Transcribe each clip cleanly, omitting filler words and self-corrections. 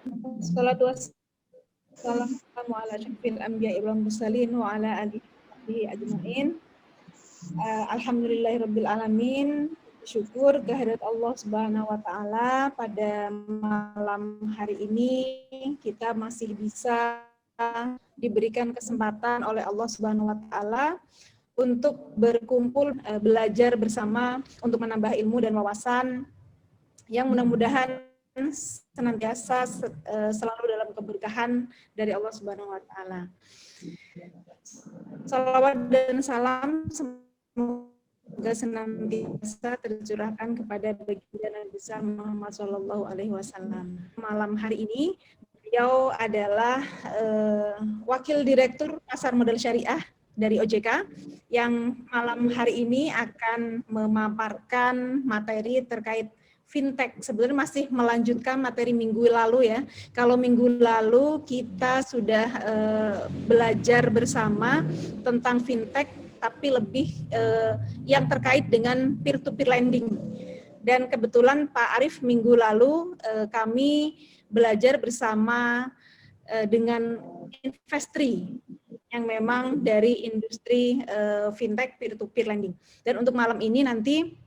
Wassalatu wassalamu ala asyrafil anbiya'i wal mursalin wa ala alihi wa sahbihi ajmain. Alhamdulillahirabbil alamin. Syukur kehadirat Allah Subhanahu wa taala pada malam hari ini kita masih bisa diberikan kesempatan oleh Allah Subhanahu wa taala untuk berkumpul belajar bersama untuk menambah ilmu dan wawasan yang mudah-mudahan senantiasa selalu dalam keberkahan dari Allah Subhanahu wa taala. Salawat dan salam semoga senantiasa tercurahkan kepada baginda Nabi besar Muhammad Shallallahu alaihi wasallam. Malam hari ini beliau adalah Wakil Direktur Pasar Modal Syariah dari OJK yang malam hari ini akan memaparkan materi terkait fintech. Sebenarnya masih melanjutkan materi minggu lalu ya. Kalau minggu lalu kita sudah belajar bersama tentang fintech, tapi lebih yang terkait dengan peer-to-peer lending. Dan kebetulan Pak Arief minggu lalu kami belajar bersama dengan Investri yang memang dari industri fintech peer-to-peer lending. Dan untuk malam ini nanti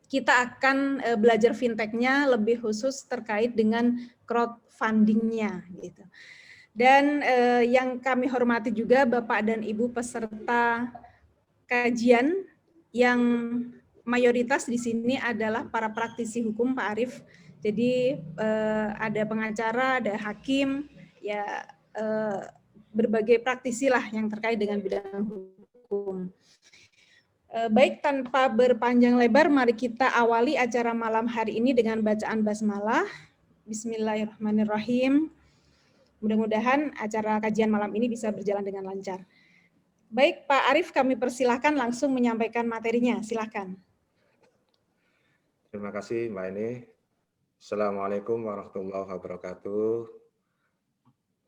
kita akan belajar fintech-nya lebih khusus terkait dengan crowdfunding-nya gitu. Dan yang kami hormati juga Bapak dan Ibu peserta kajian yang mayoritas di sini adalah para praktisi hukum Pak Arief. Jadi ada pengacara, ada hakim, ya berbagai praktisi lah yang terkait dengan bidang hukum. Baik, tanpa berpanjang lebar, mari kita awali acara malam hari ini dengan bacaan basmalah. Bismillahirrahmanirrahim. Mudah-mudahan acara kajian malam ini bisa berjalan dengan lancar. Baik, Pak Arief, kami persilahkan langsung menyampaikan materinya. Silakan. Terima kasih, Mbak Eni. Assalamualaikum warahmatullahi wabarakatuh.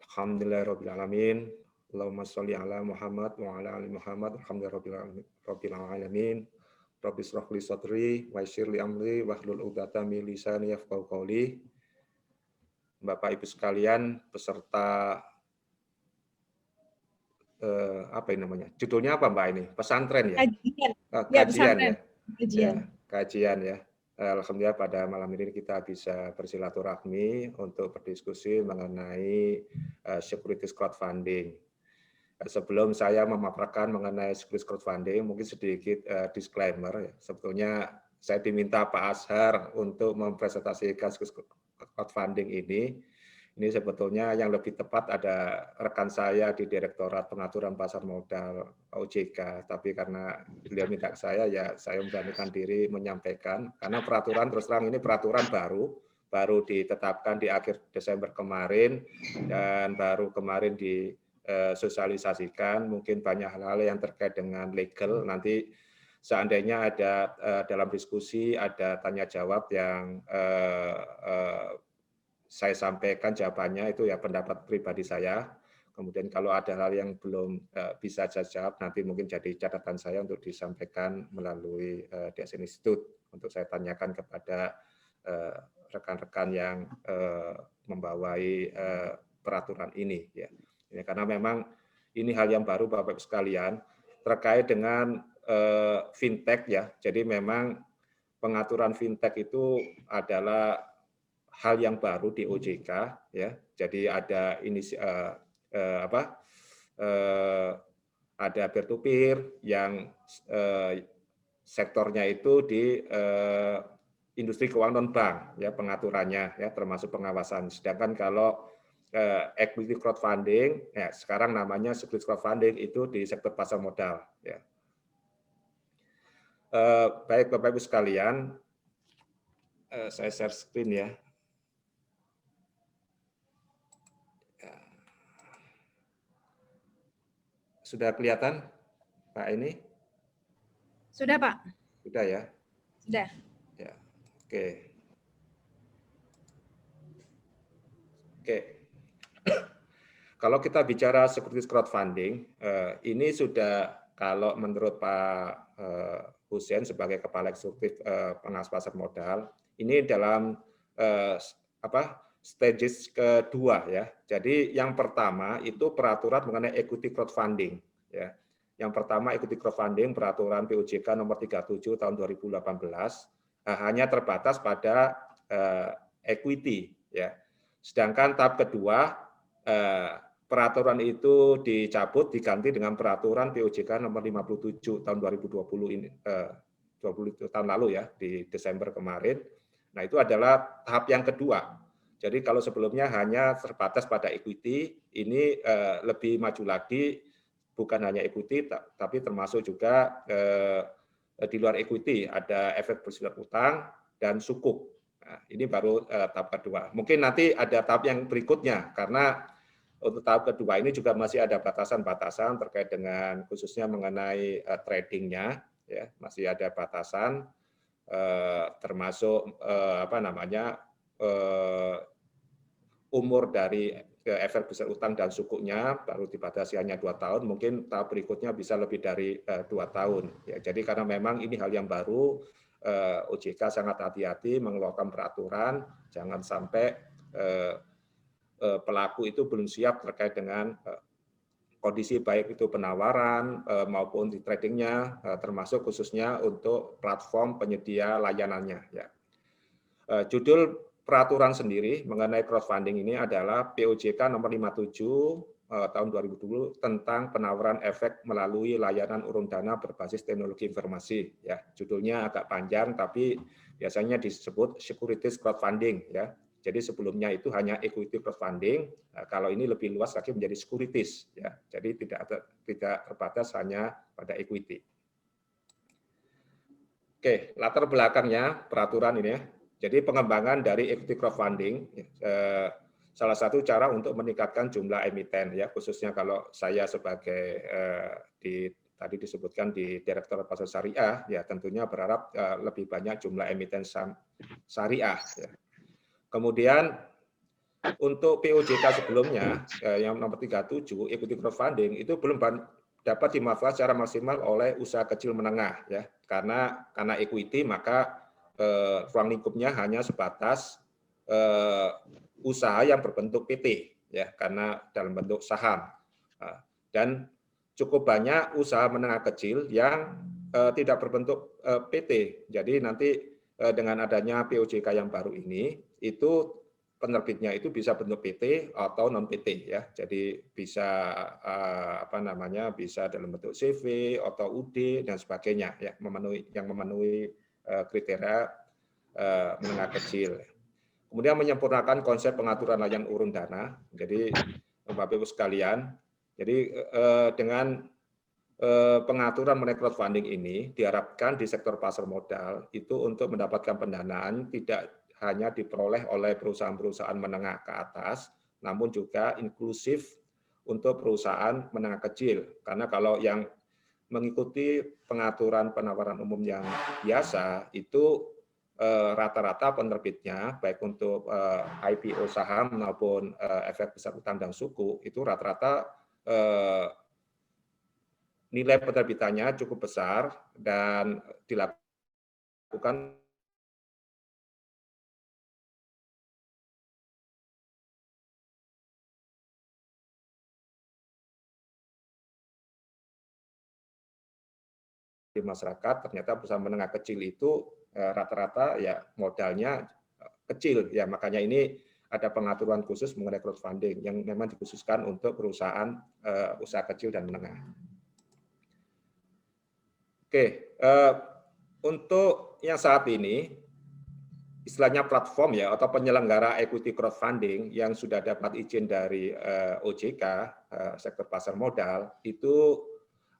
Alhamdulillahirrahmanirrahim. Allahumma sholli ala Muhammad wa ala ali Muhammad. Alhamdulillahirabbil alamin. Rabbi shrah li sadri wa yassir li amri wahlul 'uqdatam min lisani yafqahu qawli. Bapak Ibu sekalian, peserta apa ini namanya? Judulnya apa Mbak ini? Pesantren ya? Kajian. Kajian ya. Kajian. Ya, kajian ya. Alhamdulillah pada malam ini kita bisa bersilaturahmi untuk berdiskusi mengenai securities crowdfunding. Sebelum saya memaparkan mengenai securities crowdfunding, mungkin sedikit disclaimer. Sebetulnya saya diminta Pak Azhar untuk mempresentasikan securities crowdfunding ini. Ini sebetulnya yang lebih tepat ada rekan saya di Direktorat Pengaturan Pasar Modal OJK, tapi karena beliau minta ke saya, ya saya memberanikan diri menyampaikan, karena peraturan, terus terang ini peraturan baru ditetapkan di akhir Desember kemarin, dan baru kemarin disosialisasikan, mungkin banyak hal-hal yang terkait dengan legal, nanti seandainya ada dalam diskusi, ada tanya-jawab yang saya sampaikan jawabannya itu ya pendapat pribadi saya. Kemudian kalau ada hal yang belum bisa saya jawab, nanti mungkin jadi catatan saya untuk disampaikan melalui DSN Institute untuk saya tanyakan kepada rekan-rekan yang membawai peraturan ini. Ya, karena memang ini hal yang baru Bapak Ibu sekalian terkait dengan fintech ya. Jadi memang pengaturan fintech itu adalah hal yang baru di OJK ya. Jadi ada ada peer to peer yang sektornya itu di industri keuangan non bank ya, pengaturannya ya, termasuk pengawasan. Sedangkan kalau equity crowdfunding ya, sekarang namanya securities crowdfunding itu di sektor pasar modal ya. Baik Bapak Ibu sekalian, saya share screen ya. Sudah kelihatan, Pak ini? Sudah, Pak. Sudah ya? Sudah. Ya, oke. Oke. Kalau kita bicara securities crowdfunding, ini sudah kalau menurut Pak Hussein sebagai Kepala Eksekutif Pengawas Pasar Modal, ini dalam stages kedua ya. Jadi yang pertama itu peraturan mengenai equity crowdfunding ya. Yang pertama equity crowdfunding peraturan POJK nomor 37 tahun 2018 hanya terbatas pada equity ya. Sedangkan tahap kedua peraturan itu dicabut diganti dengan peraturan POJK nomor 57 tahun 2020 ini 20 tahun lalu ya, di Desember kemarin. Nah, itu adalah tahap yang kedua. Jadi kalau sebelumnya hanya terbatas pada equity, ini lebih maju lagi, bukan hanya equity, tapi termasuk juga di luar equity, ada efek bersifat utang dan sukuk. Nah, ini baru tahap kedua. Mungkin nanti ada tahap yang berikutnya, karena untuk tahap kedua ini juga masih ada batasan-batasan terkait dengan khususnya mengenai tradingnya, ya masih ada batasan termasuk umur dari efek besar utang dan sukuknya baru dibatasi hanya 2 tahun, mungkin tahap berikutnya bisa lebih dari 2 tahun. Ya, jadi karena memang ini hal yang baru, OJK sangat hati-hati mengeluarkan peraturan, jangan sampai pelaku itu belum siap terkait dengan kondisi baik itu penawaran maupun di tradingnya, termasuk khususnya untuk platform penyedia layanannya. Ya. Judul peraturan sendiri mengenai crowdfunding ini adalah POJK nomor 57 tahun 2020 tentang penawaran efek melalui layanan urun dana berbasis teknologi informasi. Ya, judulnya agak panjang tapi biasanya disebut securities crowdfunding. Ya. Jadi sebelumnya itu hanya equity crowdfunding, kalau ini lebih luas lagi menjadi securities, ya. Jadi tidak terbatas hanya pada equity. Oke, latar belakangnya peraturan ini ya. Jadi pengembangan dari equity crowdfunding, salah satu cara untuk meningkatkan jumlah emiten, ya khususnya kalau saya sebagai tadi disebutkan di Direktur Pasar Syariah, ya tentunya berharap lebih banyak jumlah emiten saham syariah. Ya. Kemudian untuk POJK sebelumnya yang nomor 37 equity crowdfunding itu belum dapat dimanfaatkan secara maksimal oleh usaha kecil menengah ya karena equity maka ruang lingkupnya hanya sebatas usaha yang berbentuk PT ya karena dalam bentuk saham dan cukup banyak usaha menengah kecil yang tidak berbentuk PT. Jadi nanti dengan adanya POJK yang baru ini itu penerbitnya itu bisa bentuk PT atau non PT ya. Jadi bisa bisa dalam bentuk CV atau UD dan sebagainya ya, memenuhi kriteria menengah kecil. Kemudian menyempurnakan konsep pengaturan layanan urun dana. Jadi Bapak Ibu sekalian, jadi dengan pengaturan mengenai crowdfunding ini diharapkan di sektor pasar modal itu untuk mendapatkan pendanaan tidak hanya diperoleh oleh perusahaan-perusahaan menengah ke atas, namun juga inklusif untuk perusahaan menengah kecil. Karena kalau yang mengikuti pengaturan penawaran umum yang biasa, itu rata-rata penerbitnya, baik untuk IPO saham maupun efek besar utang dan suku, itu rata-rata nilai penerbitannya cukup besar dan dilakukan di masyarakat. Ternyata perusahaan menengah kecil itu rata-rata ya modalnya kecil ya, makanya ini ada pengaturan khusus mengenai crowdfunding yang memang dikhususkan untuk perusahaan usaha kecil dan menengah. Oke, untuk yang saat ini istilahnya platform ya atau penyelenggara equity crowdfunding yang sudah dapat izin dari OJK sektor pasar modal itu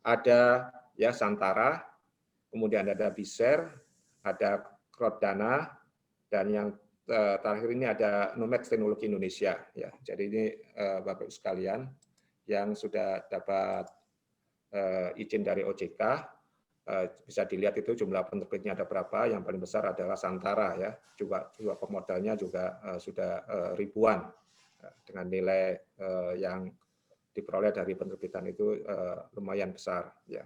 ada ya Santara, kemudian ada Biser, ada Crowddana, dan yang terakhir ini ada Numex Teknologi Indonesia. Ya, jadi ini Bapak Ibu sekalian yang sudah dapat izin dari OJK, bisa dilihat itu jumlah penerbitnya ada berapa. Yang paling besar adalah Santara ya, juga pemodalnya juga sudah ribuan dengan nilai yang diperoleh dari penerbitan itu lumayan besar ya.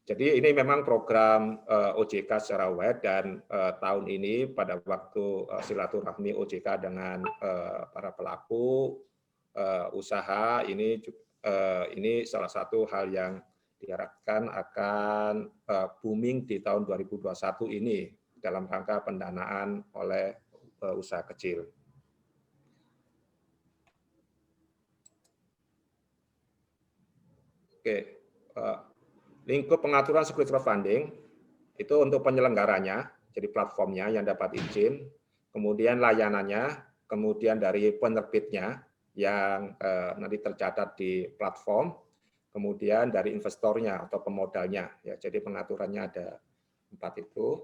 Jadi ini memang program OJK secara web dan tahun ini pada waktu silaturahmi OJK dengan para pelaku usaha ini salah satu hal yang diharapkan akan booming di tahun 2021 ini dalam rangka pendanaan oleh usaha kecil. Oke, lingkup pengaturan security crowdfunding itu untuk penyelenggaranya, jadi platformnya yang dapat izin, kemudian layanannya, kemudian dari penerbitnya yang nanti tercatat di platform, kemudian dari investornya atau pemodalnya. Ya, jadi pengaturannya ada 4 itu.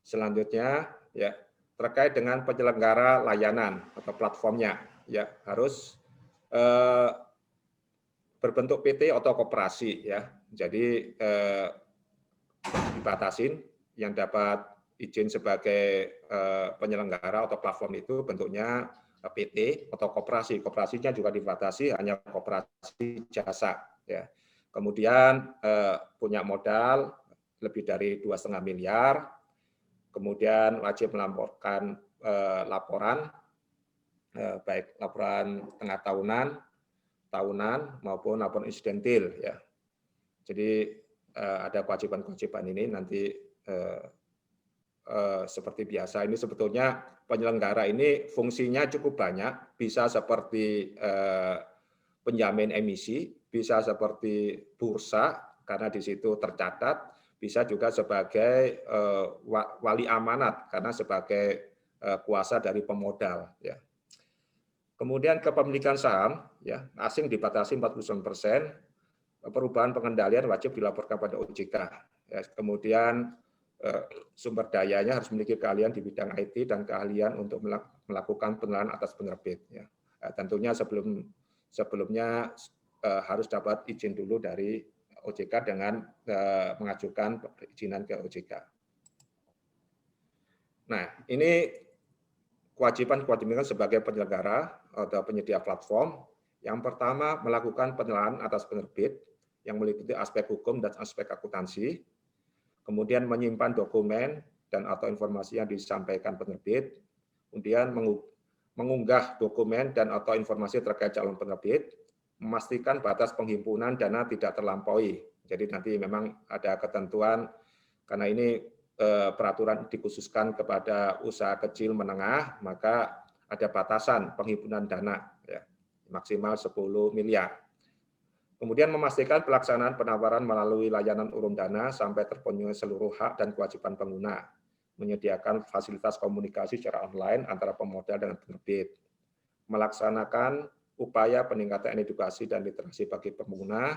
Selanjutnya, ya terkait dengan penyelenggara layanan atau platformnya, ya harus berbentuk PT atau koperasi, ya. Jadi dibatasin yang dapat izin sebagai penyelenggara atau platform itu bentuknya PT atau koperasi. Koperasinya juga dibatasi hanya koperasi jasa, ya. Kemudian punya modal lebih dari 2,5 miliar, kemudian wajib melaporkan laporan, baik laporan tengah tahunan maupun laporan insidentil, ya. Jadi ada kewajiban-kewajiban ini nanti seperti biasa. Ini sebetulnya penyelenggara ini fungsinya cukup banyak, bisa seperti penjamin emisi, bisa seperti bursa karena di situ tercatat, bisa juga sebagai wali amanat karena sebagai kuasa dari pemodal, ya. Kemudian kepemilikan saham, ya asing dibatasi 49%, perubahan pengendalian wajib dilaporkan pada OJK. Ya, kemudian sumber dayanya harus memiliki keahlian di bidang IT dan keahlian untuk melakukan penilaian atas penerbit. Ya. Tentunya sebelumnya harus dapat izin dulu dari OJK dengan mengajukan perizinan ke OJK. Nah, ini kewajiban sebagai penyelenggara atau penyedia platform. Yang pertama, melakukan penilaian atas penerbit yang meliputi aspek hukum dan aspek akuntansi. Kemudian menyimpan dokumen dan atau informasi yang disampaikan penerbit. Kemudian mengunggah dokumen dan atau informasi terkait calon penerbit. Memastikan batas penghimpunan dana tidak terlampaui. Jadi nanti memang ada ketentuan, karena ini peraturan dikhususkan kepada usaha kecil menengah, maka ada batasan penghimpunan dana, ya, maksimal 10 miliar. Kemudian memastikan pelaksanaan penawaran melalui layanan urun dana sampai terpenuhi seluruh hak dan kewajiban pengguna, menyediakan fasilitas komunikasi secara online antara pemodal dan penerbit, melaksanakan upaya peningkatan edukasi dan literasi bagi pengguna,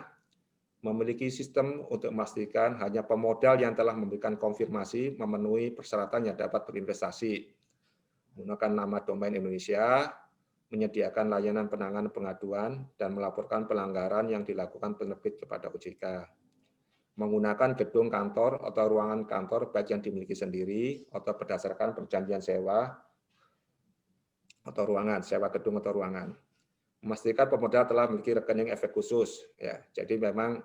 memiliki sistem untuk memastikan hanya pemodal yang telah memberikan konfirmasi memenuhi persyaratan yang dapat berinvestasi, menggunakan nama domain Indonesia, menyediakan layanan penanganan pengaduan, dan melaporkan pelanggaran yang dilakukan penerbit kepada OJK, menggunakan gedung kantor atau ruangan kantor baik yang dimiliki sendiri atau berdasarkan perjanjian sewa atau ruangan, sewa gedung atau ruangan. Memastikan pemodal telah memiliki rekening efek khusus. Ya, jadi memang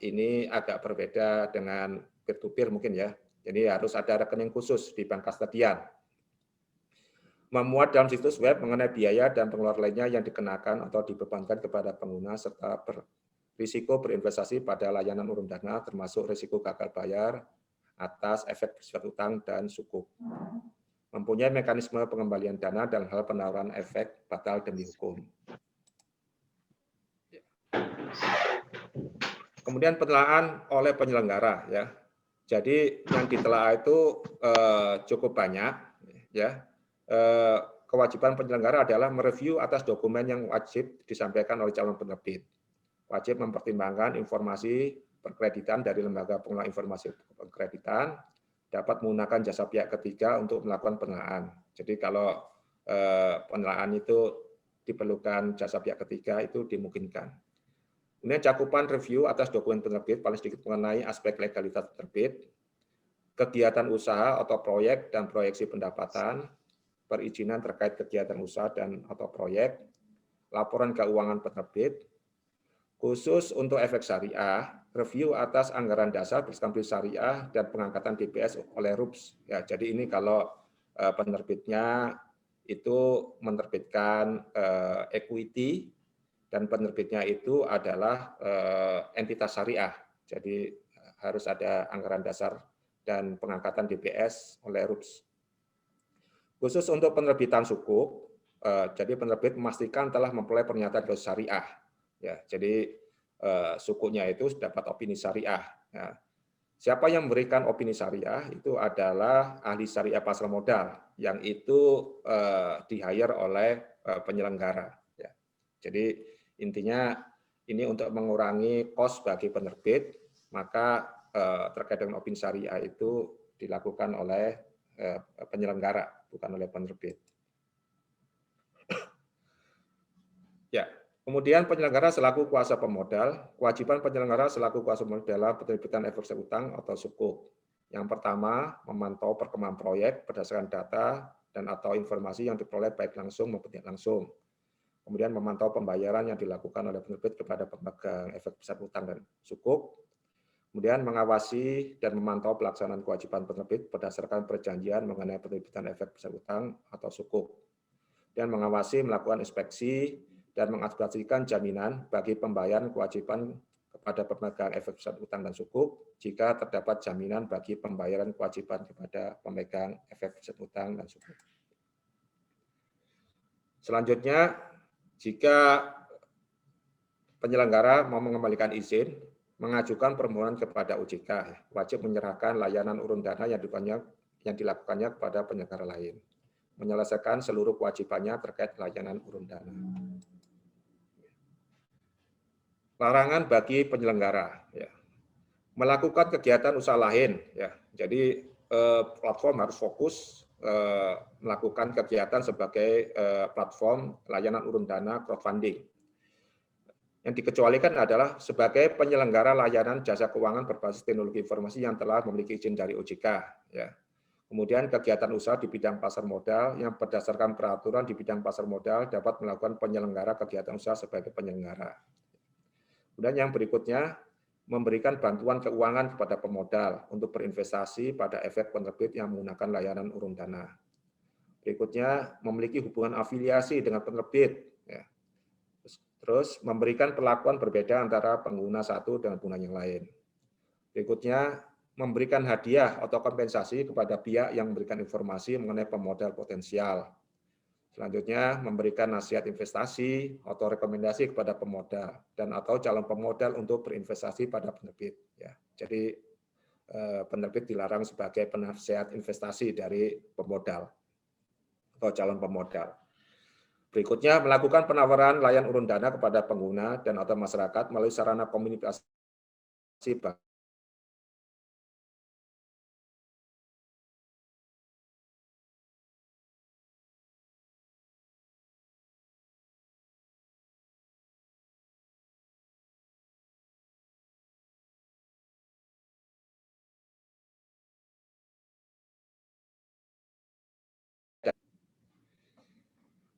ini agak berbeda dengan peer-to-peer mungkin ya. Jadi harus ada rekening khusus di bank kastodian. Memuat dalam situs web mengenai biaya dan pengeluaran lainnya yang dikenakan atau dibebankan kepada pengguna serta risiko berinvestasi pada layanan urun dana termasuk risiko gagal bayar atas efek bersifat utang dan sukuk. Mempunyai mekanisme pengembalian dana dalam hal penawaran efek batal demi hukum. Kemudian penelaahan oleh penyelenggara, ya. Jadi yang ditelaah itu cukup banyak, ya. Kewajiban penyelenggara adalah mereview atas dokumen yang wajib disampaikan oleh calon penerbit. Wajib mempertimbangkan informasi perkreditan dari lembaga pengelola informasi perkreditan, dapat menggunakan jasa pihak ketiga untuk melakukan penelaahan. Jadi kalau penelaahan itu diperlukan jasa pihak ketiga itu dimungkinkan. Kemudian cakupan review atas dokumen penerbit paling sedikit mengenai aspek legalitas penerbit, kegiatan usaha atau proyek dan proyeksi pendapatan, perizinan terkait kegiatan usaha dan atau proyek, laporan keuangan penerbit, Khusus untuk efek syariah, review atas anggaran dasar berdasarkan syariah dan pengangkatan DPS oleh RUPS. Ya, jadi ini kalau penerbitnya itu menerbitkan equity dan penerbitnya itu adalah entitas syariah. Jadi harus ada anggaran dasar dan pengangkatan DPS oleh RUPS. Khusus untuk penerbitan sukuk, jadi penerbit memastikan telah memperoleh pernyataan dari syariah. Ya, jadi sukuknya itu dapat opini syariah. Ya. Siapa yang memberikan opini syariah itu adalah ahli syariah pasar modal yang itu di-hire oleh penyelenggara. Ya. Jadi intinya ini untuk mengurangi kos bagi penerbit, maka terkait dengan opini syariah itu dilakukan oleh penyelenggara, bukan oleh penerbit. Ya, kemudian penyelenggara selaku kuasa pemodal, kewajiban penyelenggara selaku kuasa pemodal dalam penerbitan efek utang atau sukuk. Yang pertama, memantau perkembangan proyek berdasarkan data dan atau informasi yang diperoleh baik langsung maupun tidak langsung. Kemudian memantau pembayaran yang dilakukan oleh penerbit kepada pemegang efek besar utang dan sukuk. Kemudian mengawasi dan memantau pelaksanaan kewajiban penerbit berdasarkan perjanjian mengenai penerbitan efek besar utang atau sukuk. Dan mengawasi, melakukan inspeksi, dan mengadministrasikan jaminan bagi pembayaran kewajiban kepada pemegang efek besar utang dan sukuk jika terdapat jaminan bagi pembayaran kewajiban kepada pemegang efek besar utang dan sukuk. Selanjutnya, jika penyelenggara mau mengembalikan izin, mengajukan permohonan kepada OJK, wajib menyerahkan layanan urun dana yang dilakukannya kepada penyelenggara lain, menyelesaikan seluruh kewajibannya terkait layanan urun dana. Larangan bagi penyelenggara, ya. Melakukan kegiatan usaha lain, ya. Jadi platform harus fokus melakukan kegiatan sebagai platform layanan urun dana crowdfunding. Yang dikecualikan adalah sebagai penyelenggara layanan jasa keuangan berbasis teknologi informasi yang telah memiliki izin dari OJK, ya. Kemudian kegiatan usaha di bidang pasar modal yang berdasarkan peraturan di bidang pasar modal dapat melakukan penyelenggara kegiatan usaha sebagai penyelenggara. Kemudian yang berikutnya, memberikan bantuan keuangan kepada pemodal untuk berinvestasi pada efek penerbit yang menggunakan layanan urun dana. Berikutnya, memiliki hubungan afiliasi dengan penerbit. Ya. Terus, memberikan perlakuan berbeda antara pengguna satu dengan pengguna yang lain. Berikutnya, memberikan hadiah atau kompensasi kepada pihak yang memberikan informasi mengenai pemodal potensial. Selanjutnya, memberikan nasihat investasi atau rekomendasi kepada pemodal dan atau calon pemodal untuk berinvestasi pada penerbit. Ya, jadi penerbit dilarang sebagai penasihat investasi dari pemodal atau calon pemodal. Berikutnya, melakukan penawaran layanan urun dana kepada pengguna dan atau masyarakat melalui sarana komunikasi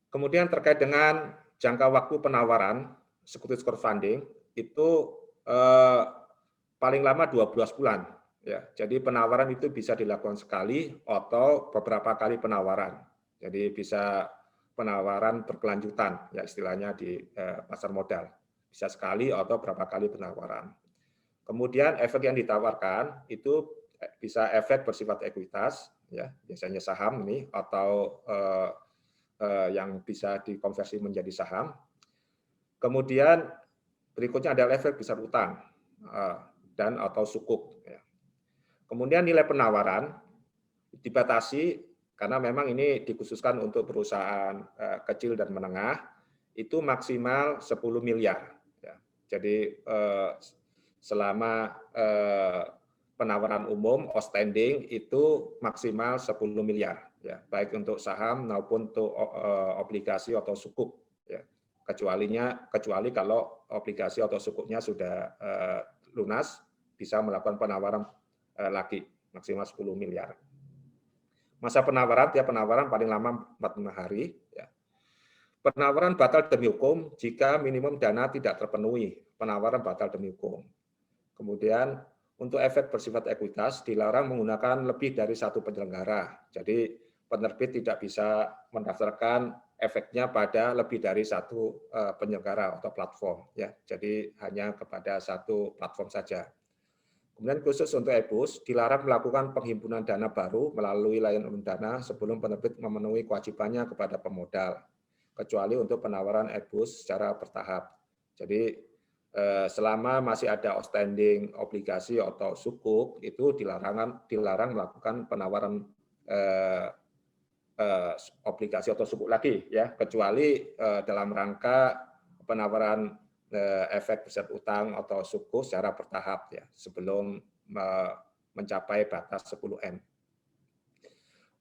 Kemudian terkait dengan jangka waktu penawaran securities crowdfunding itu paling lama 12 bulan. Ya, jadi penawaran itu bisa dilakukan sekali atau beberapa kali penawaran. Jadi bisa penawaran berkelanjutan, ya istilahnya di pasar modal. Bisa sekali atau berapa kali penawaran. Kemudian efek yang ditawarkan itu bisa efek bersifat ekuitas, ya biasanya saham ini atau yang bisa dikonversi menjadi saham. Kemudian berikutnya adalah efek besar utang dan atau sukuk. Kemudian nilai penawaran dibatasi karena memang ini dikhususkan untuk perusahaan kecil dan menengah itu maksimal 10 miliar. Jadi selama penawaran umum outstanding itu maksimal 10 miliar. Ya, baik untuk saham maupun untuk obligasi atau sukuk. Ya. Kecuali kalau obligasi atau sukuknya sudah lunas, bisa melakukan penawaran lagi maksimal 10 miliar. Masa penawaran, tiap penawaran paling lama 45 hari. Ya. Penawaran batal demi hukum jika minimum dana tidak terpenuhi penawaran batal demi hukum. Kemudian untuk efek bersifat ekuitas dilarang menggunakan lebih dari satu penyelenggara. Jadi penerbit tidak bisa mendaftarkan efeknya pada lebih dari satu penyelenggara atau platform. Ya, jadi hanya kepada satu platform saja. Kemudian khusus untuk e-bus, dilarang melakukan penghimpunan dana baru melalui layanan umum dana sebelum penerbit memenuhi kewajibannya kepada pemodal, kecuali untuk penawaran e-bus secara bertahap. Jadi selama masih ada outstanding obligasi atau sukuk, itu dilarang melakukan penawaran obligasi atau sukuk lagi, ya, kecuali dalam rangka penawaran efek bersifat utang atau suku secara bertahap, ya, sebelum mencapai batas 10M.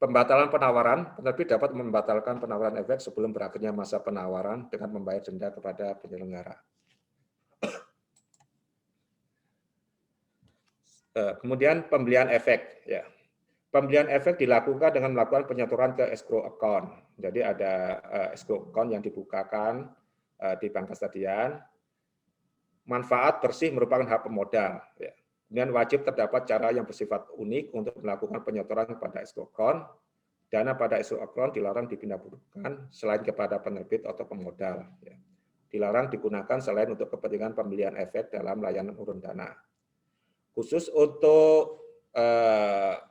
Pembatalan penawaran, penerbit dapat membatalkan penawaran efek sebelum berakhirnya masa penawaran dengan membayar denda kepada penyelenggara. Kemudian pembelian efek, ya. Pembelian efek dilakukan dengan melakukan penyetoran ke escrow account. Jadi ada escrow account yang dibukakan di bank kastadian. Manfaat bersih merupakan hak pemodal. Ya. Kemudian wajib terdapat cara yang bersifat unik untuk melakukan penyetoran pada escrow account. Dana pada escrow account dilarang dipindah-pindah selain kepada penerbit atau pemodal. Ya. Dilarang digunakan selain untuk kepentingan pembelian efek dalam layanan urun dana. Khusus untuk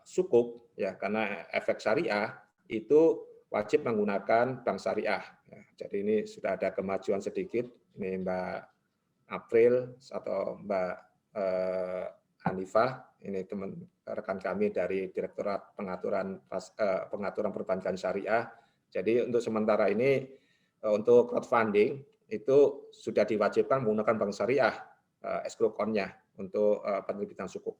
sukuk, ya, karena efek syariah itu wajib menggunakan bank syariah. Ya. Jadi ini sudah ada kemajuan sedikit. Ini Mbak April atau Mbak Hanifah, ini rekan kami dari Direktorat Pengaturan Perbankan Syariah. Jadi untuk sementara ini untuk crowdfunding itu sudah diwajibkan menggunakan bank syariah escrow account-nya untuk penerbitan sukuk.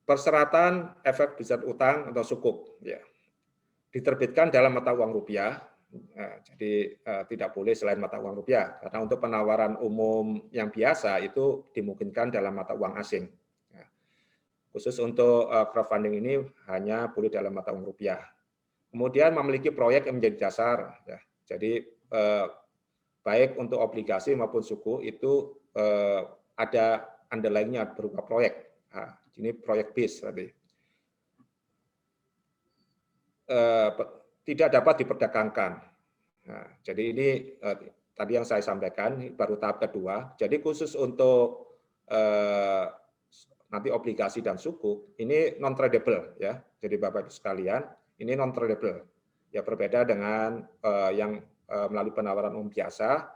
Persyaratan efek bersifat utang atau sukuk, ya, diterbitkan dalam mata uang rupiah. Jadi tidak boleh selain mata uang rupiah, karena untuk penawaran umum yang biasa itu dimungkinkan dalam mata uang asing. Khusus untuk crowdfunding ini hanya boleh dalam mata uang rupiah. Kemudian memiliki proyek yang menjadi dasar. Ya. Jadi baik untuk obligasi maupun suku itu ada underlying-nya berupa proyek. Nah, ini proyek base tadi. Tidak dapat diperdagangkan. Nah, jadi ini tadi yang saya sampaikan baru tahap kedua. Jadi khusus untuk nanti obligasi dan sukuk ini non tradable, ya. Jadi Bapak Ibu sekalian, ini non tradable. Ya, berbeda dengan yang melalui penawaran umum biasa,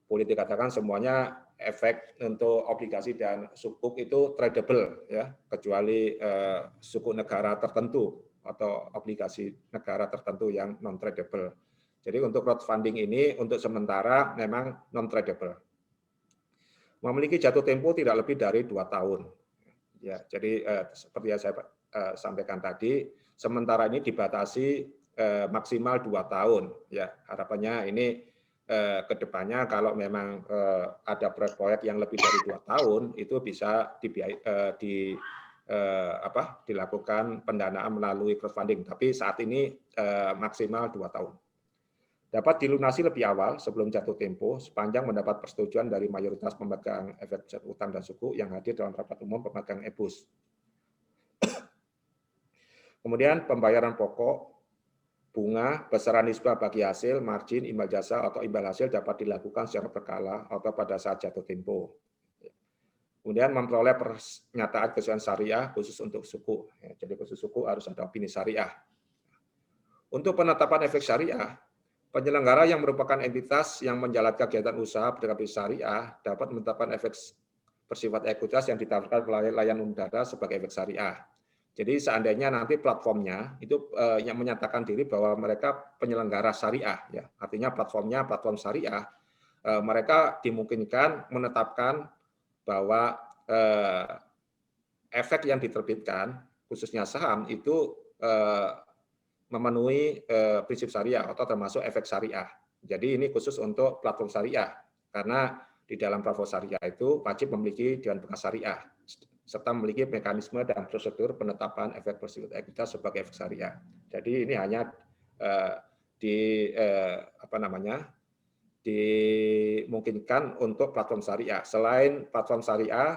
boleh dikatakan semuanya efek untuk obligasi dan sukuk itu tradable, ya, kecuali sukuk negara tertentu atau obligasi negara tertentu yang non tradable. Jadi untuk crowdfunding ini untuk sementara memang non tradable. Memiliki jatuh tempo tidak lebih dari 2 tahun. Ya, jadi seperti yang saya sampaikan tadi, sementara ini dibatasi maksimal 2 tahun. Ya, harapannya ini kedepannya kalau memang ada proyek yang lebih dari 2 tahun itu bisa dilakukan pendanaan melalui crowdfunding. Tapi saat ini maksimal 2 tahun. Dapat dilunasi lebih awal sebelum jatuh tempo sepanjang mendapat persetujuan dari mayoritas pemegang efek bersifat utang dan suku yang hadir dalam rapat umum pemegang e-bus. Kemudian pembayaran pokok, bunga, besaran nisbah bagi hasil, margin, imbal jasa atau imbal hasil dapat dilakukan secara berkala atau pada saat jatuh tempo. Kemudian memperoleh pernyataan kesesuaian syariah khusus untuk suku. Jadi khusus suku harus ada opini syariah. Untuk penetapan efek syariah, penyelenggara yang merupakan entitas yang menjalankan kegiatan usaha berdasarkan syariah dapat menetapkan efek bersifat ekuitas yang ditawarkan melalui layanan umum dana sebagai efek syariah. Jadi seandainya nanti platformnya itu yang menyatakan diri bahwa mereka penyelenggara syariah, ya, artinya platformnya platform syariah, mereka dimungkinkan menetapkan bahwa efek yang diterbitkan khususnya saham itu memenuhi prinsip syariah atau termasuk efek syariah. Jadi ini khusus untuk platform syariah karena di dalam platform syariah itu wajib memiliki dewan pengawas syariah serta memiliki mekanisme dan prosedur penetapan efek bersifat ekuitas sebagai efek syariah. Jadi ini hanya dimungkinkan untuk platform syariah. Selain platform syariah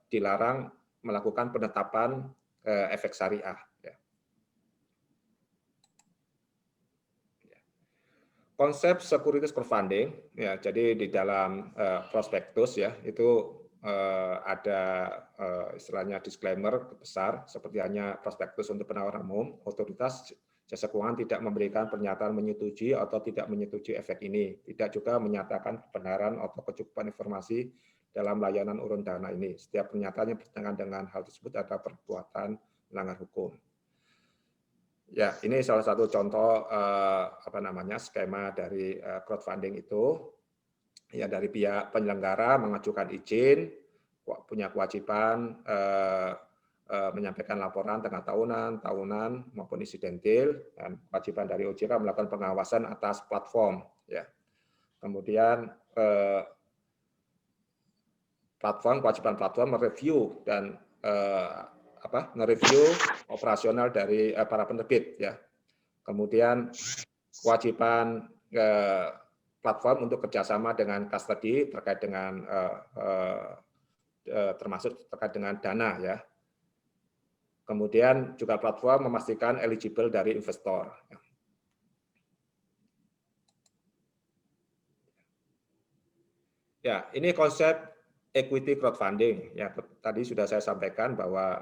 dilarang melakukan penetapan efek syariah. Ya. Konsep securities crowdfunding, ya, jadi di dalam prospektus ya itu ada istilahnya disclaimer besar seperti hanya prospektus untuk penawaran umum, otoritas jasa keuangan tidak memberikan pernyataan menyetujui atau tidak menyetujui efek ini, tidak juga menyatakan kebenaran atau kecukupan informasi dalam layanan urun dana ini. Setiap pernyataan yang bertentangan dengan hal tersebut adalah perbuatan melanggar hukum. Ya, ini salah satu contoh skema dari crowdfunding itu. Ya, dari pihak penyelenggara mengajukan izin, punya kewajiban menyampaikan laporan tengah tahunan maupun insidentil, dan kewajiban dari OJK melakukan pengawasan atas platform. Ya. Kemudian kewajiban platform mereview dan nge-review operasional dari para penerbit, ya. Kemudian kewajiban platform untuk kerjasama dengan custody terkait dengan termasuk terkait dengan dana, ya. Kemudian juga platform memastikan eligible dari investor. Ya, ini konsep equity crowdfunding. Ya, tadi sudah saya sampaikan bahwa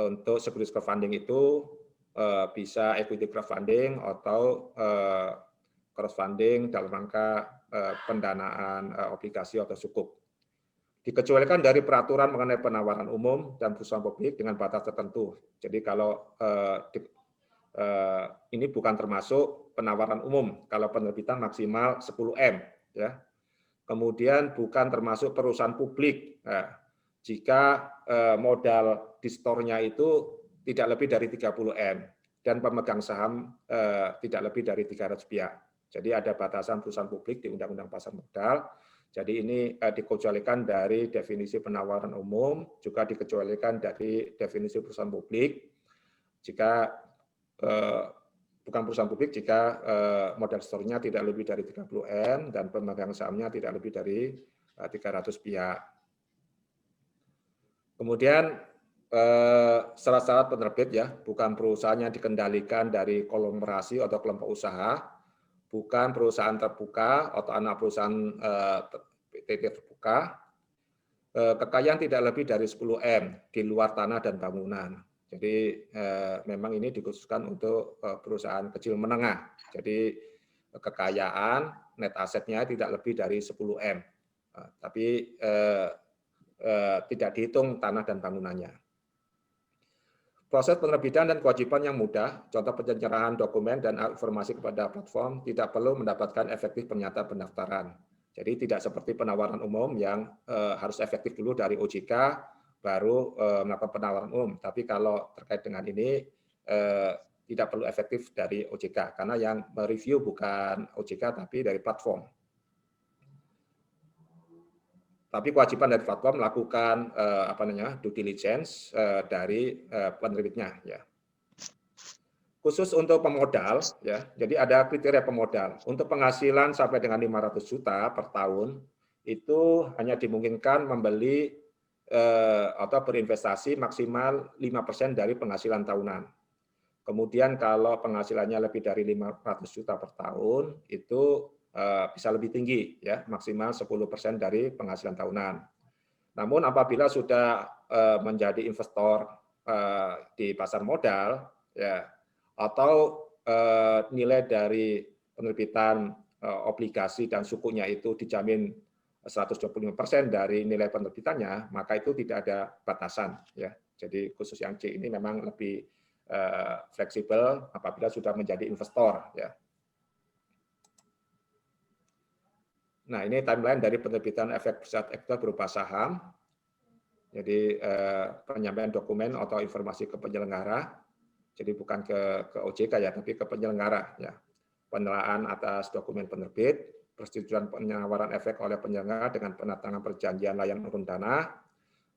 untuk securities crowdfunding itu bisa equity crowdfunding atau crowdfunding dalam rangka pendanaan obligasi atau sukuk. Dikecualikan dari peraturan mengenai penawaran umum dan perusahaan publik dengan batas tertentu. Jadi kalau ini bukan termasuk penawaran umum, kalau penerbitan maksimal 10M, ya. Kemudian bukan termasuk perusahaan publik. Nah, jika modal di store-nya itu tidak lebih dari 30M dan pemegang saham tidak lebih dari 300 pihak. Jadi ada batasan perusahaan publik di Undang-Undang Pasar Modal. Jadi ini dikecualikan dari definisi penawaran umum, juga dikecualikan dari definisi perusahaan publik. Jika bukan perusahaan publik jika modal store-nya tidak lebih dari 30M dan pemegang sahamnya tidak lebih dari 300 pihak. Kemudian syarat-syarat penerbit, ya, bukan perusahaan yang dikendalikan dari konglomerasi atau kelompok usaha, bukan perusahaan terbuka atau anak perusahaan terbuka, kekayaan tidak lebih dari 10M di luar tanah dan bangunan. Jadi memang ini dikhususkan untuk perusahaan kecil menengah. Jadi kekayaan net asetnya tidak lebih dari 10M, tapi tidak dihitung tanah dan bangunannya. Proses penerbitan dan kewajiban yang mudah, contoh penyerahan dokumen dan informasi kepada platform tidak perlu mendapatkan efektif pernyataan pendaftaran. Jadi tidak seperti penawaran umum yang harus efektif dulu dari OJK, baru melakukan penawaran umum. Tapi kalau terkait dengan ini tidak perlu efektif dari OJK karena yang mereview bukan OJK tapi dari platform. Tapi kewajiban dari platform melakukan due diligence dari penerbitnya, ya. Khusus untuk pemodal, ya. Jadi ada kriteria pemodal. Untuk penghasilan sampai dengan 500 juta per tahun itu hanya dimungkinkan membeli atau berinvestasi maksimal 5% dari penghasilan tahunan. Kemudian kalau penghasilannya lebih dari 500 juta per tahun, itu bisa lebih tinggi, ya, maksimal 10% dari penghasilan tahunan. Namun apabila sudah menjadi investor di pasar modal, ya, atau nilai dari penerbitan obligasi dan sukunya itu dijamin 125% dari nilai penerbitannya, maka itu tidak ada batasan, ya. Jadi khusus yang C ini memang lebih fleksibel apabila sudah menjadi investor, ya. Nah, ini timeline dari penerbitan efek bersifat ekuitas berupa saham. Jadi penyampaian dokumen atau informasi ke penyelenggara. Jadi bukan ke OJK, ya, tapi ke penyelenggara, ya. Penelaahan atas dokumen penerbit, persetujuan penawaran efek oleh penyelenggara dengan penandatangan perjanjian layanan urun dana,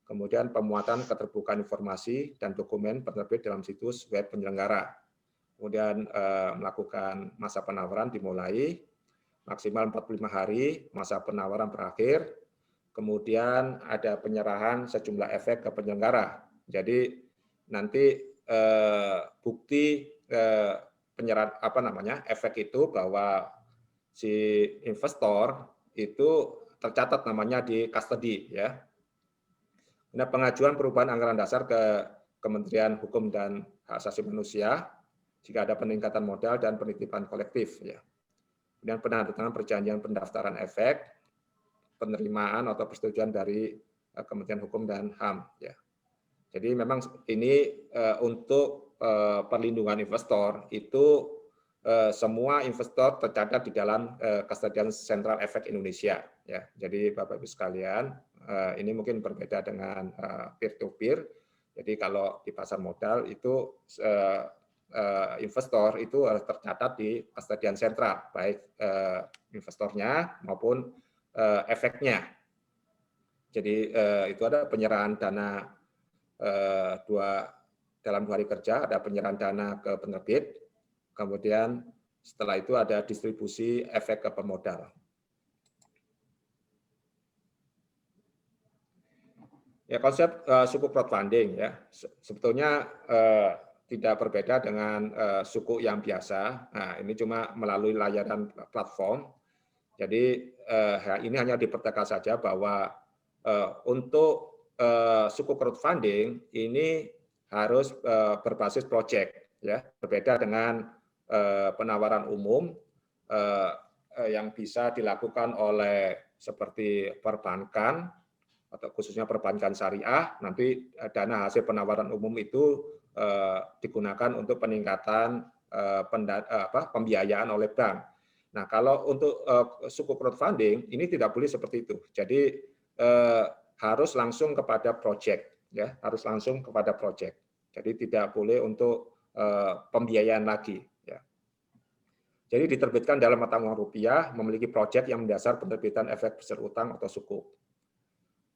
kemudian pemuatan keterbukaan informasi dan dokumen penerbit dalam situs web penyelenggara. kemudian melakukan masa penawaran dimulai, maksimal 45 hari, masa penawaran berakhir, kemudian ada penyerahan sejumlah efek ke penyelenggara. Jadi nanti bukti penyerahan efek itu bahwa si investor itu tercatat namanya di custody ya. Nah, pengajuan perubahan anggaran dasar ke Kementerian Hukum dan Hak Asasi Manusia jika ada peningkatan modal dan penitipan kolektif ya. Kemudian penandatangan perjanjian pendaftaran efek, penerimaan atau persetujuan dari Kementerian Hukum dan HAM ya. Jadi memang ini untuk perlindungan investor itu semua investor tercatat di dalam Kustodian Sentral Efek Indonesia ya. Jadi Bapak Ibu sekalian, ini mungkin berbeda dengan peer to peer. Jadi kalau di pasar modal itu investor itu harus tercatat di Kustodian Sentral, baik investornya maupun efeknya. Jadi itu ada penyerahan dana dalam 2 hari kerja, ada penyerahan dana ke penerbit, kemudian setelah itu ada distribusi efek ke pemodal. Ya, konsep suku crowdfunding ya sebetulnya tidak berbeda dengan suku yang biasa. Nah, ini cuma melalui layanan platform. Jadi ini hanya dipertegas saja bahwa untuk suku crowdfunding ini harus berbasis project ya, berbeda dengan penawaran umum yang bisa dilakukan oleh seperti perbankan atau khususnya perbankan syariah. Nanti dana hasil penawaran umum itu digunakan untuk peningkatan pembiayaan oleh bank. Nah, kalau untuk suku crowdfunding ini tidak boleh seperti itu. Jadi harus langsung kepada project ya, harus langsung kepada project. Jadi tidak boleh untuk pembiayaan lagi ya. Jadi diterbitkan dalam mata uang rupiah, memiliki project yang mendasar penerbitan efek besar utang atau sukuk.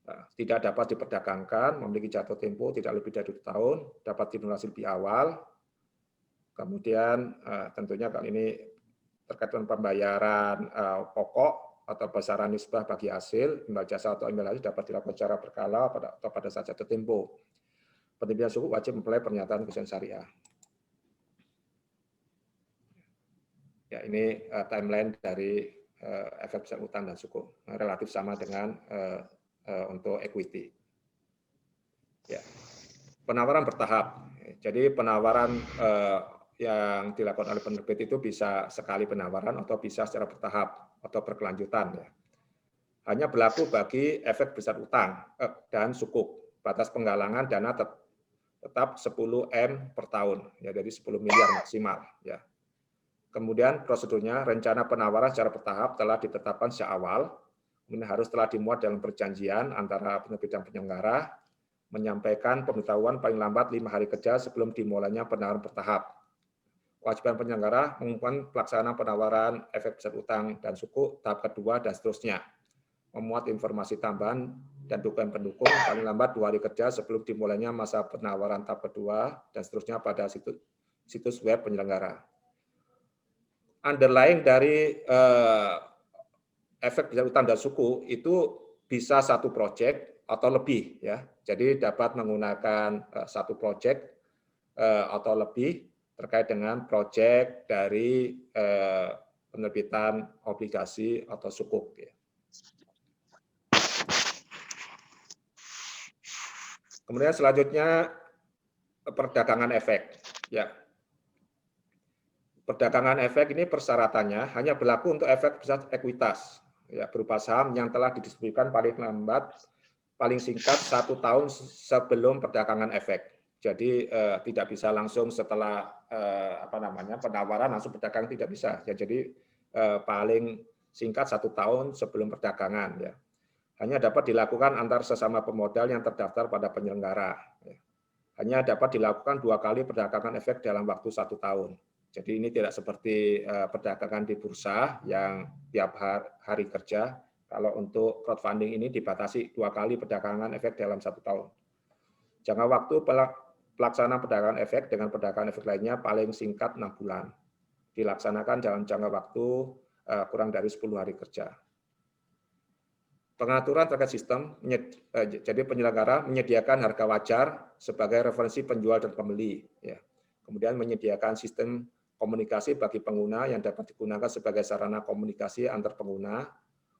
Tidak dapat diperdagangkan, memiliki jatuh tempo tidak lebih dari 2 tahun, dapat dilunasi lebih awal. Kemudian tentunya kali ini terkait dengan pembayaran pokok atau besaran nisbah bagi hasil, imbal jasa atau imbal hasil dapat dilakukan secara berkala atau pada saat jatuh tempo. Penerbitan suku wajib mempelai pernyataan keputusan syariah. Ya, ini timeline dari efek besar utang dan suku, relatif sama dengan untuk equity. Ya. Penawaran bertahap. Jadi penawaran yang dilakukan oleh penerbit itu bisa sekali penawaran atau bisa secara bertahap atau berkelanjutan. Ya. Hanya berlaku bagi efek besar utang dan sukuk. Batas penggalangan dana tetap 10 M per tahun, ya, jadi 10 miliar maksimal. Ya. Kemudian prosedurnya, rencana penawaran secara bertahap telah ditetapkan sejak awal, kemudian harus telah dimuat dalam perjanjian antara penerbit dan penyelenggara, menyampaikan pemberitahuan paling lambat 5 hari kerja sebelum dimulainya penawaran bertahap. Kewajiban penyelenggara mengumumkan pelaksanaan penawaran efek besar utang dan suku tahap kedua dan seterusnya. Memuat informasi tambahan dan dokumen pendukung paling lambat 2 hari kerja sebelum dimulainya masa penawaran tahap kedua dan seterusnya pada situs web penyelenggara. Underlying dari efek besar utang dan suku itu bisa satu project atau lebih ya. Jadi dapat menggunakan satu project atau lebih terkait dengan project dari penerbitan obligasi atau sukuk ya. Kemudian selanjutnya perdagangan efek ya. Perdagangan efek ini persyaratannya hanya berlaku untuk efek besar ekuitas, ya, berupa saham yang telah didistribusikan paling lambat, paling singkat 1 tahun sebelum perdagangan efek. Jadi tidak bisa langsung setelah penawaran langsung perdagangan, tidak bisa. Ya, jadi paling singkat 1 tahun sebelum perdagangan. Ya. Hanya dapat dilakukan antar sesama pemodal yang terdaftar pada penyelenggara. Ya. Hanya dapat dilakukan 2 kali perdagangan efek dalam waktu 1 tahun. Jadi ini tidak seperti perdagangan di bursa yang tiap hari kerja. Kalau untuk crowdfunding ini dibatasi 2 kali perdagangan efek dalam 1 tahun. Jangka waktu pelaksanaan perdagangan efek dengan perdagangan efek lainnya paling singkat 6 bulan. Dilaksanakan dalam jangka waktu kurang dari 10 hari kerja. Pengaturan terkait sistem, jadi penyelenggara menyediakan harga wajar sebagai referensi penjual dan pembeli. Ya. Kemudian menyediakan sistem komunikasi bagi pengguna yang dapat digunakan sebagai sarana komunikasi antar pengguna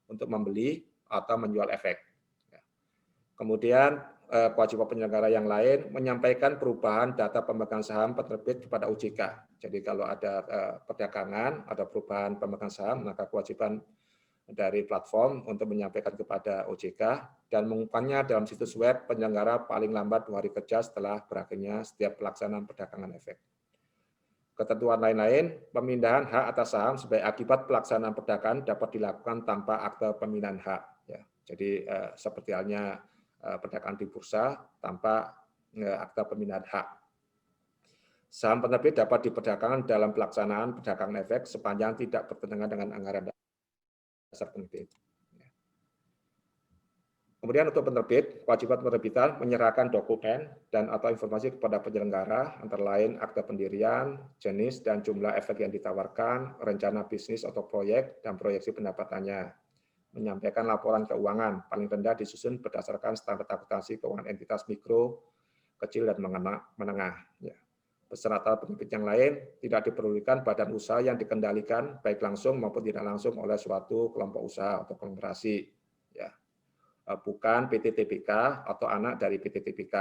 untuk membeli atau menjual efek. Ya. Kemudian kewajiban penyelenggara yang lain menyampaikan perubahan data pemegang saham penerbit kepada OJK. Jadi kalau ada perdagangan, ada perubahan pemegang saham, maka kewajiban dari platform untuk menyampaikan kepada OJK dan mengumumkannya dalam situs web penyelenggara paling lambat 2 hari kerja setelah berakhirnya setiap pelaksanaan perdagangan efek. Ketentuan lain-lain, pemindahan hak atas saham sebagai akibat pelaksanaan perdagangan dapat dilakukan tanpa akte pemindahan hak. Ya, jadi seperti halnya perdagangan di bursa tanpa akte pemindahan hak. Saham penerbit dapat diperdagangkan dalam pelaksanaan perdagangan efek sepanjang tidak bertentangan dengan anggaran dasar penerbit. Kemudian untuk penerbit, kewajiban penerbitan menyerahkan dokumen dan atau informasi kepada penyelenggara, antara lain akte pendirian, jenis dan jumlah efek yang ditawarkan, rencana bisnis atau proyek, dan proyeksi pendapatannya. Menyampaikan laporan keuangan, paling rendah disusun berdasarkan standar akuntansi keuangan entitas mikro, kecil, dan menengah. Ya. Peserta penerbit yang lain tidak diperlukan badan usaha yang dikendalikan baik langsung maupun tidak langsung oleh suatu kelompok usaha atau konglomerasi, ya. Bukan PT TBK atau anak dari PT TBK.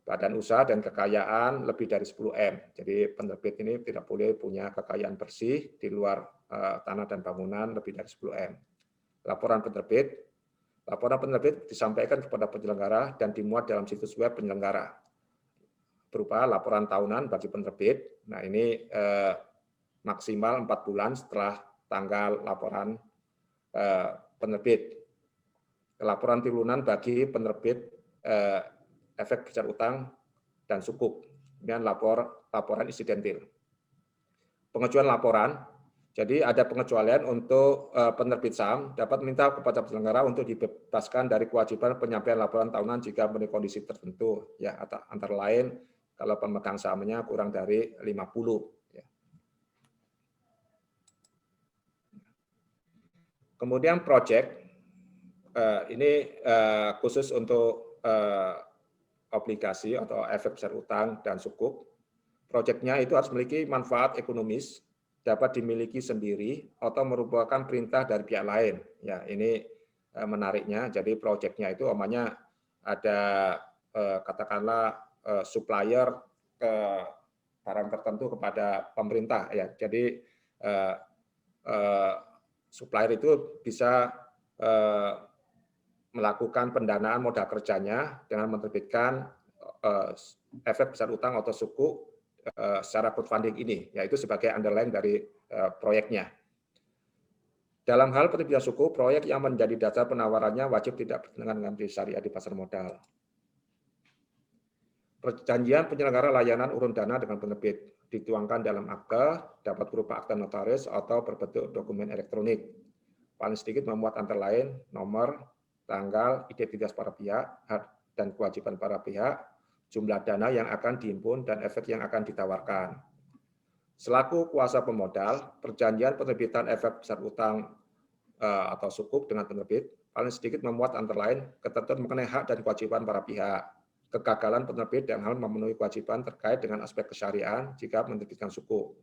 Badan usaha dan kekayaan lebih dari 10 M. Jadi penerbit ini tidak boleh punya kekayaan bersih di luar tanah dan bangunan lebih dari 10 M. Laporan penerbit disampaikan kepada penyelenggara dan dimuat dalam situs web penyelenggara berupa laporan tahunan bagi penerbit. Nah, ini maksimal 4 bulan setelah tanggal laporan penerbit. Laporan tahunan bagi penerbit efek besar utang dan sukuk. Kemudian laporan insidentil. Pengecualian laporan. Jadi ada pengecualian untuk penerbit saham dapat minta kepada penyelenggara untuk dibebaskan dari kewajiban penyampaian laporan tahunan jika memenuhi kondisi tertentu. Ya, antara lain kalau pemegang sahamnya kurang dari 50. Ya. Kemudian project, ini khusus untuk obligasi atau efek besar utang dan sukuk. Projectnya itu harus memiliki manfaat ekonomis, dapat dimiliki sendiri atau merupakan perintah dari pihak lain. Ya, ini menariknya. Jadi projectnya itu namanya ada katakanlah supplier ke barang tertentu kepada pemerintah, ya. Jadi supplier itu bisa melakukan pendanaan modal kerjanya dengan menerbitkan efek besar utang atau suku secara crowdfunding ini, yaitu sebagai underlying dari proyeknya. Dalam hal penerbitan suku, proyek yang menjadi dasar penawarannya wajib tidak bertentangan dengan prinsip syariah di pasar modal. Perjanjian penyelenggara layanan urun dana dengan penerbit dituangkan dalam akte, dapat berupa akte notaris atau berbentuk dokumen elektronik. Paling sedikit memuat antara lain nomor, tanggal, identitas para pihak, hak dan kewajiban para pihak, jumlah dana yang akan dihimpun dan efek yang akan ditawarkan. Selaku kuasa pemodal, perjanjian penerbitan efek besar utang atau sukuk dengan penerbit paling sedikit memuat antara lain ketentuan mengenai hak dan kewajiban para pihak, kegagalan penerbit dalam hal memenuhi kewajiban terkait dengan aspek kesyariahan jika menerbitkan sukuk,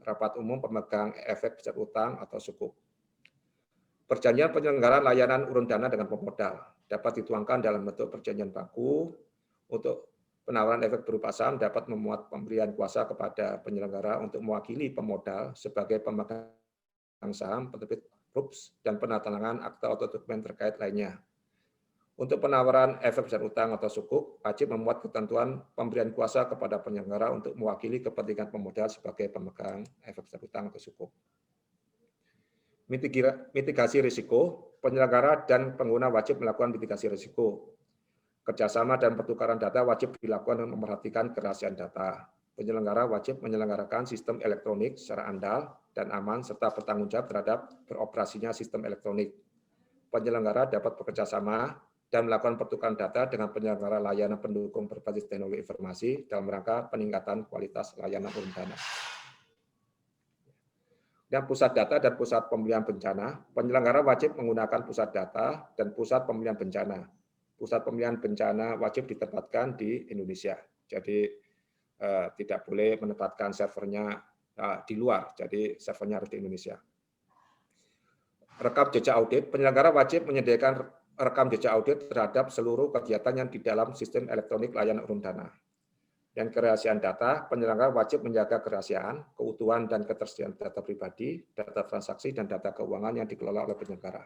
rapat umum pemegang efek besar utang atau sukuk. Perjanjian penyelenggaraan layanan urun dana dengan pemodal dapat dituangkan dalam bentuk perjanjian baku. Untuk penawaran efek berupa saham dapat memuat pemberian kuasa kepada penyelenggara untuk mewakili pemodal sebagai pemegang saham, penerbit RUPS, dan penandatanganan akta atau dokumen terkait lainnya. Untuk penawaran efek besar utang atau sukuk, wajib memuat ketentuan pemberian kuasa kepada penyelenggara untuk mewakili kepentingan pemodal sebagai pemegang efek besar utang atau sukuk. Mitigasi risiko, penyelenggara dan pengguna wajib melakukan mitigasi risiko. Kerjasama dan pertukaran data wajib dilakukan dengan memperhatikan kerahasiaan data. Penyelenggara wajib menyelenggarakan sistem elektronik secara andal dan aman serta bertanggung jawab terhadap beroperasinya sistem elektronik. Penyelenggara dapat bekerja sama dan melakukan pertukaran data dengan penyelenggara layanan pendukung berbasis teknologi informasi dalam rangka peningkatan kualitas layanan urun dana. Dan pusat data dan pusat pemilihan bencana, penyelenggara wajib menggunakan pusat data dan pusat pemilihan bencana. Pusat pemilihan bencana wajib ditempatkan di Indonesia. Jadi tidak boleh menempatkan servernya di luar, jadi servernya harus di Indonesia. Rekam jejak audit, penyelenggara wajib menyediakan rekam jejak audit terhadap seluruh kegiatan yang di dalam sistem elektronik layanan urun dana. Dan kerahasiaan data, penyelenggara wajib menjaga kerahasiaan, keutuhan dan ketersediaan data pribadi, data transaksi, dan data keuangan yang dikelola oleh penyelenggara.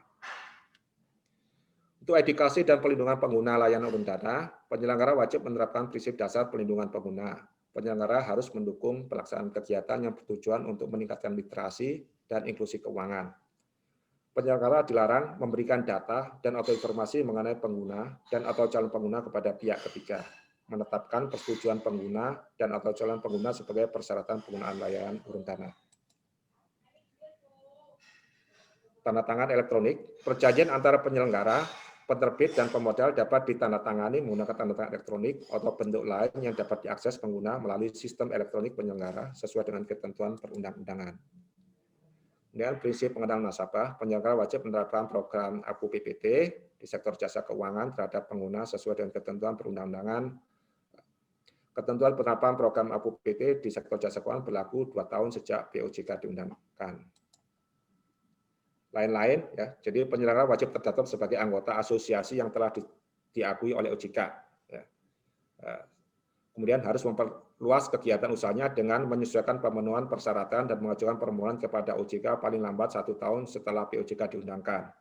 Untuk edukasi dan pelindungan pengguna layanan urun dana, penyelenggara wajib menerapkan prinsip dasar pelindungan pengguna. Penyelenggara harus mendukung pelaksanaan kegiatan yang bertujuan untuk meningkatkan literasi dan inklusi keuangan. Penyelenggara dilarang memberikan data dan atau informasi mengenai pengguna dan atau calon pengguna kepada pihak ketiga. Menetapkan persetujuan pengguna dan atau calon pengguna sebagai persyaratan penggunaan layanan urun dana. Tanda tangan elektronik, perjanjian antara penyelenggara, penerbit, dan pemodal dapat ditandatangani menggunakan tanda tangan elektronik atau bentuk lain yang dapat diakses pengguna melalui sistem elektronik penyelenggara sesuai dengan ketentuan perundang-undangan. Dengan prinsip pengenalan nasabah, penyelenggara wajib menerapkan program APU PPT di sektor jasa keuangan terhadap pengguna sesuai dengan ketentuan perundang-undangan. Ketentuan penerapan program APU PPT di sektor jasa keuangan berlaku 2 tahun sejak POJK diundangkan. Lain-lain, ya. Jadi penyelenggara wajib terdaftar sebagai anggota asosiasi yang telah diakui oleh OJK. Ya. Kemudian harus memperluas kegiatan usahanya dengan menyesuaikan pemenuhan persyaratan dan mengajukan permohonan kepada OJK paling lambat 1 tahun setelah POJK diundangkan.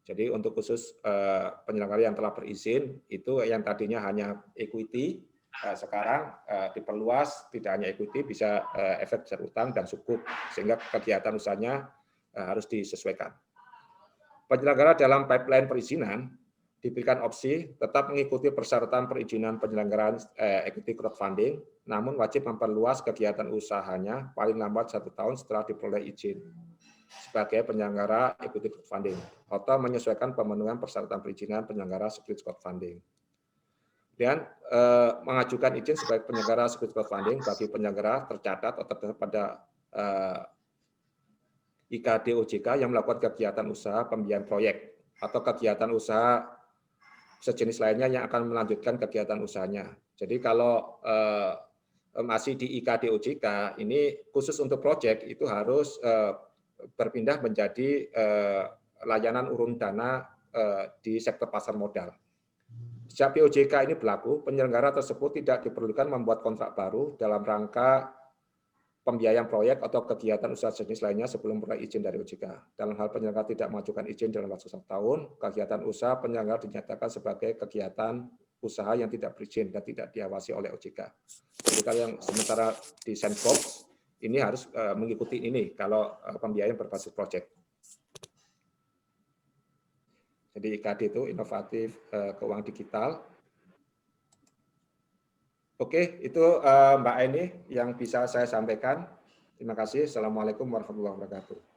Jadi untuk khusus penyelenggara yang telah berizin, itu yang tadinya hanya equity, sekarang diperluas, tidak hanya equity, bisa efek besar utang dan sukuk, sehingga kegiatan usahanya harus disesuaikan. Penyelenggara dalam pipeline perizinan diberikan opsi tetap mengikuti persyaratan perizinan penyelenggaraan equity crowdfunding, namun wajib memperluas kegiatan usahanya paling lambat 1 tahun setelah diperoleh izin sebagai penyelenggara equity crowdfunding, atau menyesuaikan pemenuhan persyaratan perizinan penyelenggara securities crowdfunding. Dan mengajukan izin sebagai penyelenggara securities crowdfunding bagi penyelenggara tercatat atau tercatat pada IKD OJK yang melakukan kegiatan usaha pembiayaan proyek atau kegiatan usaha sejenis lainnya yang akan melanjutkan kegiatan usahanya. Jadi kalau masih di IKD OJK, ini khusus untuk proyek itu harus berpindah menjadi layanan urun dana di sektor pasar modal. Sejak POJK ini berlaku, penyelenggara tersebut tidak diperlukan membuat kontrak baru dalam rangka pembiayaan proyek atau kegiatan usaha jenis lainnya sebelum memperoleh izin dari OJK. Dalam hal penyelenggara tidak mengajukan izin dalam waktu 1 tahun, kegiatan usaha penyelenggara dinyatakan sebagai kegiatan usaha yang tidak berizin dan tidak diawasi oleh OJK. Jadi kalau yang sementara di sandbox, ini harus mengikuti ini kalau pembiayaan berbasis proyek. Jadi IKD itu inovatif keuangan digital. Oke, itu Mbak Eni yang bisa saya sampaikan. Terima kasih. Assalamualaikum warahmatullahi wabarakatuh.